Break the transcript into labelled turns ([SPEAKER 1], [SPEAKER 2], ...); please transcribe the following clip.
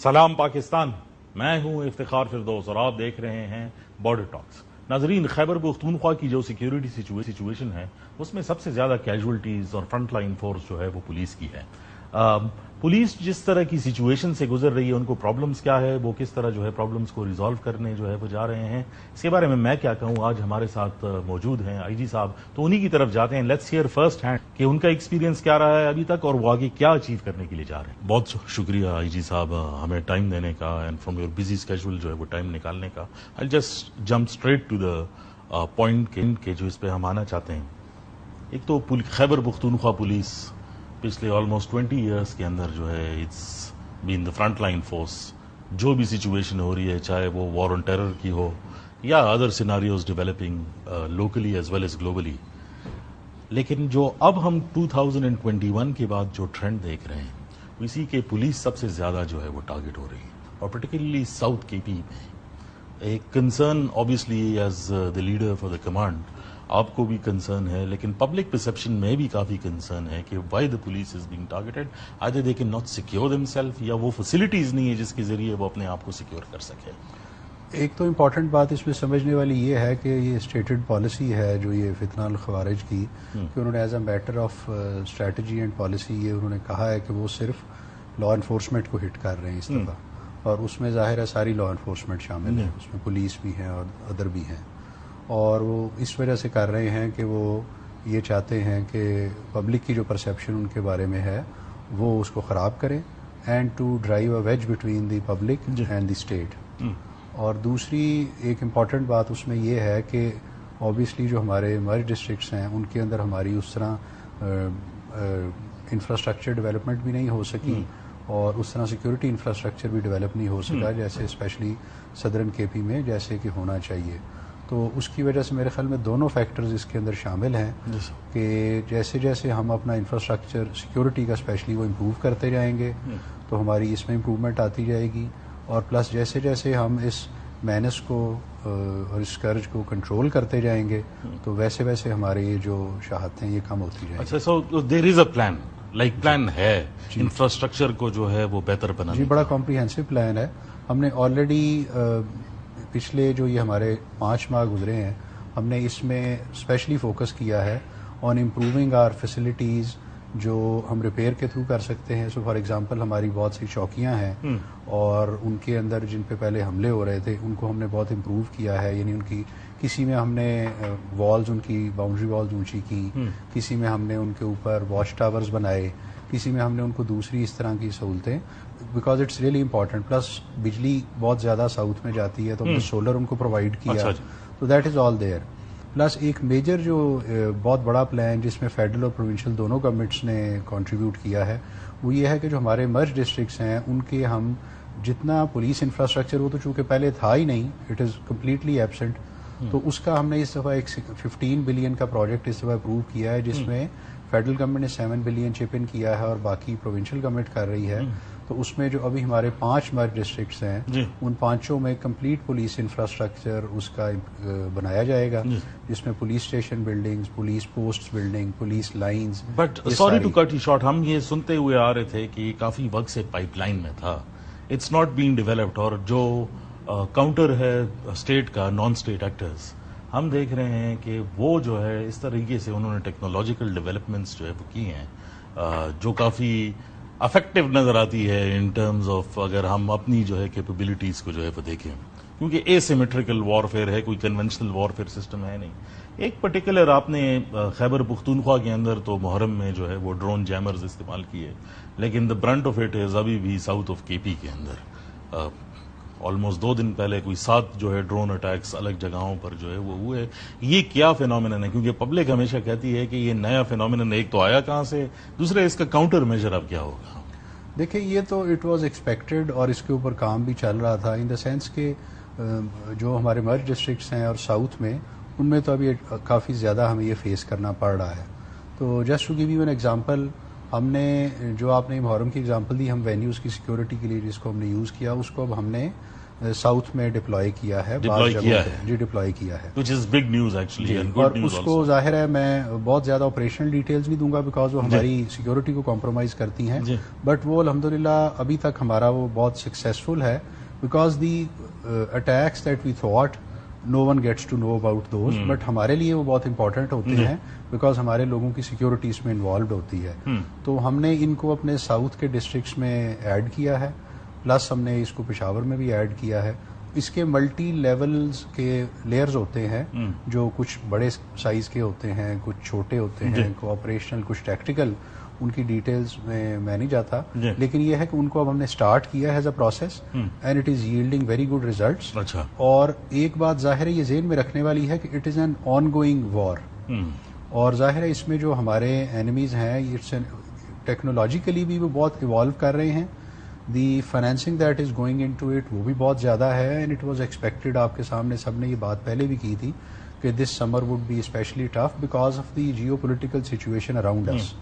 [SPEAKER 1] سلام پاکستان، میں ہوں افتخار فردوس اور آپ دیکھ رہے ہیں بارڈر ٹاکس۔ ناظرین، خیبر پختونخوا کی جو سیکیورٹی سچویشن ہے اس میں سب سے زیادہ کیجولٹیز اور فرنٹ لائن فورس جو ہے وہ پولیس کی ہے۔ پولیس جس طرح کی سچویشن سے گزر رہی ہے، ان کو پرابلمز کیا ہے، وہ کس طرح جو ہے پرابلمز کو ریزالو کرنے جو ہے وہ جا رہے ہیں، اس کے بارے میں کیا کہوں۔ آج ہمارے ساتھ موجود ہیں آئی جی صاحب، تو انہی کی طرف جاتے ہیں۔ لیٹس ہیئر فرسٹ ہینڈ کہ ان کا ایکسپیرینس کیا رہا ہے ابھی تک اور وہ آگے کیا اچیو کرنے کے لیے جا رہے ہیں۔ بہت شکریہ آئی جی صاحب ہمیں ٹائم دینے کا and from your busy schedule جو ہے وہ ٹائم نکالنے کا۔ I just jump straight to the point کہ جو اس پہ ہم آنا چاہتے ہیں۔ ایک تو خیبر پختونخوا پولیس پچھلے آلموسٹ 20 ایئرس کے اندر جو ہے it's been the front line force. جو بھی سچویشن ہو رہی ہے، چاہے وہ وار آن ٹیرر کی ہو یا other scenarios developing locally as well as globally, لیکن جو اب ہم 2021 کے بعد جو ٹرینڈ دیکھ رہے ہیں اسی کے پولیس سب سے زیادہ جو ہے وہ ٹارگٹ ہو رہی ہے، اور پرٹیکولرلی ساؤتھ کے پی میں ایک concern obviously as the leader for the command آپ کو بھی کنسرن ہے، لیکن پبلک پرسپشن میں بھی کافی کنسرن ہے کہ why the police is being targeted. Either they can not secure them self, یا وہ فیسلٹیز نہیں ہے جس کے ذریعے وہ اپنے آپ کو سیکیور کر سکے۔
[SPEAKER 2] ایک تو امپورٹنٹ بات اس میں سمجھنے والی یہ ہے کہ یہ اسٹیٹڈ پالیسی ہے جو یہ فتنہ الخوارج کی، کہ انہوں نے as a matter of strategy and policy یہ انہوں نے کہا ہے کہ وہ صرف لا انفورسمنٹ کو ہٹ کر رہے ہیں اس دفعہ، اور اس میں ظاہر ہے ساری لا انفورسمنٹ شامل ہے، اس میں پولیس بھی ہیں اور ادر بھی ہیں، اور وہ اس وجہ سے کر رہے ہیں کہ وہ یہ چاہتے ہیں کہ پبلک کی جو پرسیپشن ان کے بارے میں ہے وہ اس کو خراب کریں، and to drive a wedge between the public and the state. اور دوسری ایک امپورٹنٹ بات اس میں یہ ہے کہ آبویسلی جو ہمارے مرج ڈسٹرکٹس ہیں ان کے اندر ہماری اس طرح انفراسٹرکچر ڈیولپمنٹ بھی نہیں ہو سکی، اور اس طرح سیکورٹی انفراسٹرکچر بھی ڈیولپ نہیں ہو سکا جیسے اسپیشلی صدرن کے پی میں جیسے کہ ہونا چاہیے۔ تو اس کی وجہ سے میرے خیال میں دونوں فیکٹرز اس کے اندر شامل ہیں کہ جیسے جیسے ہم اپنا انفراسٹرکچر سیکورٹی کا اسپیشلی وہ امپروو کرتے جائیں گے تو ہماری اس میں امپروومنٹ آتی جائے گی، اور پلس جیسے جیسے ہم اس مینس کو اور اس قرض کو کنٹرول کرتے جائیں گے تو ویسے ویسے ہمارے یہ جو چاہتے ہیں یہ کم ہوتی جائیں گی۔
[SPEAKER 1] اچھا، سو دیر از اے پلان، لائک پلان ہے انفراسٹرکچر کو جو ہے وہ بہتر بنانے؟
[SPEAKER 2] جی، بڑا کمپریہنسو پلان ہے۔ ہم نے آلریڈی پچھلے جو یہ ہمارے 5 ماہ گزرے ہیں ہم نے اس میں اسپیشلی فوکس کیا ہے آن امپروونگ آر فیسلٹیز جو ہم ریپیئر کے تھرو کر سکتے ہیں۔ سو فار ایگزامپل ہماری بہت سی چوکیاں ہیں اور ان کے اندر جن پہ پہلے حملے ہو رہے تھے ان کو ہم نے بہت امپروو کیا ہے، یعنی ان کی کسی میں ہم نے والز، ان کی باؤنڈری والز اونچی کی، کسی میں ہم نے ان کے اوپر واچ ٹاورز بنائے، کسی میں ہم نے ان کو دوسری اس طرح کی سہولتیں، because it's really important. Plus بجلی بہت زیادہ ساؤتھ میں جاتی ہے تو ہم نے سولر ان کو پرووائڈ کیا، تو that is all there. Plus ایک میجر جو بہت بڑا پلان جس میں فیڈرل اور پروونشل دونوں گورنمنٹس نے کنٹریبیوٹ کیا ہے وہ یہ ہے کہ جو ہمارے مرج ڈسٹرکٹس ہیں ان کے ہم جتنا پولیس انفراسٹرکچر وہ تو چونکہ پہلے تھا ہی نہیں، اٹ از کمپلیٹلی ایبسنٹ، تو اس کا ہم نے اس دفعہ ایک 15 بلین کا پروجیکٹ اس دفعہ اپروو کیا ہے جس میں فیڈرل گورنمنٹ نے 7 بلین چپ ان کیا ہے اور باقی پروونشل گورنمنٹ کر رہی ہے۔ تو اس میں جو ابھی ہمارے 5 مرج ڈسٹرکٹس ہیں ان 5 میں کمپلیٹ پولیس انفراسٹرکچر اس کا بنایا جائے گا، جس میں police station buildings, police post building, police lines.
[SPEAKER 1] But sorry to cut you short, ہم یہ سنتے ہوئے آ رہے تھے کہ کافی وقت سے پائپ لائن میں تھا، اٹس ناٹ بینگ ڈیولپڈ، اور جو کاؤنٹر ہے اسٹیٹ کا، نان اسٹیٹ ایکٹرز، ہم دیکھ رہے ہیں کہ وہ جو ہے اس طریقے سے انہوں نے ٹیکنالوجیکل ڈیولپمنٹس جو ہے وہ کی ہیں جو کافی افیکٹو نظر آتی ہے ان ٹرمز آف، اگر ہم اپنی جو ہے کیپیبلٹیز کو جو ہے وہ دیکھیں، کیونکہ اے سیمیٹریکل وارفیئر ہے، کوئی کنونشنل وارفیئر سسٹم ہے نہیں۔ ایک پرٹیکولر آپ نے خیبر پختونخوا کے اندر تو محرم میں جو ہے وہ ڈرون جیمرز استعمال کیے، لیکن دا برنٹ آف اٹ از ابھی بھی ساؤتھ آف کے پی کے اندر آلموسٹ 2 دن پہلے کوئی 7 جو ہے ڈرون اٹیکس الگ جگہوں پر جو ہے وہ ہوئے۔ یہ کیا فینومینن ہے؟ کیونکہ پبلک ہمیشہ کہتی ہے کہ یہ نیا فینومینن ایک تو آیا کہاں سے، دوسرے اس کا کاؤنٹر میجر اب کیا ہوگا؟
[SPEAKER 2] دیکھیں، یہ تو اٹ واز ایکسپیکٹڈ اور اس کے اوپر کام بھی چل رہا تھا، ان دا سینس کہ جو ہمارے مرج ڈسٹرکٹس ہیں اور ساؤتھ میں ان میں تو ابھی کافی زیادہ ہمیں یہ فیس کرنا پڑ رہا ہے۔ تو just to give you an example, ہم نے جو آپ نے محرم کی ایگزامپل دی، ہم وینیوز کی سیکورٹی کے لیے جس کو ہم نے یوز کیا اس کو اب ہم نے ساؤتھ میں ڈپلوائے کیا ہے، بعض جگہوں پہ جی ڈپلوائے کیا ہے،
[SPEAKER 1] which is big news actually and
[SPEAKER 2] اور
[SPEAKER 1] good news
[SPEAKER 2] اس کو
[SPEAKER 1] also.
[SPEAKER 2] ظاہر ہے میں بہت زیادہ آپریشنل ڈیٹیلز نہیں دوں گا بیکاز وہ ہماری سیکورٹی کو کمپرومائز کرتی ہیں، بٹ وہ الحمدللہ ابھی تک ہمارا وہ بہت سکسیزفل ہے because the attacks that we thought no one gets to know about those, but ہمارے لیے وہ بہت امپورٹنٹ ہوتے ہیں بیکاز ہمارے لوگوں کی سیکورٹی اس میں انوالوڈ ہوتی ہے. تو ہم نے ان کو اپنے ساؤتھ کے ڈسٹرکٹس میں ایڈ کیا ہے، پلس ہم نے اس کو پشاور میں بھی ایڈ کیا ہے. اس کے ملٹی لیولز کے لیئرز ہوتے ہیں جو کچھ بڑے سائز کے ہوتے ہیں، کچھ چھوٹے ہوتے ہیں، کو آپریشنل، کچھ ٹیکٹیکل، ان کی ڈیٹیلز میں نہیں جاتا، لیکن یہ ہے کہ ان کو اب ہم نے سٹارٹ کیا ہے as a process and it is yielding very good results. اور ایک بات ظاہر ہے یہ ذہن میں رکھنے والی ہے کہ it is an ongoing war, اور ظاہر ہے اس میں جو ہمارے اینیمیز ہیں ٹیکنالوجیکلی بھی وہ بہت ایوالو کر رہے ہیں. The financing that is going into it اٹ وہ بھی بہت زیادہ ہے، اینڈ اٹ واز ایکسپیکٹڈ. آپ کے سامنے سب نے یہ بات پہلے بھی کی تھی کہ this summer would be especially tough because of the geopolitical situation around us.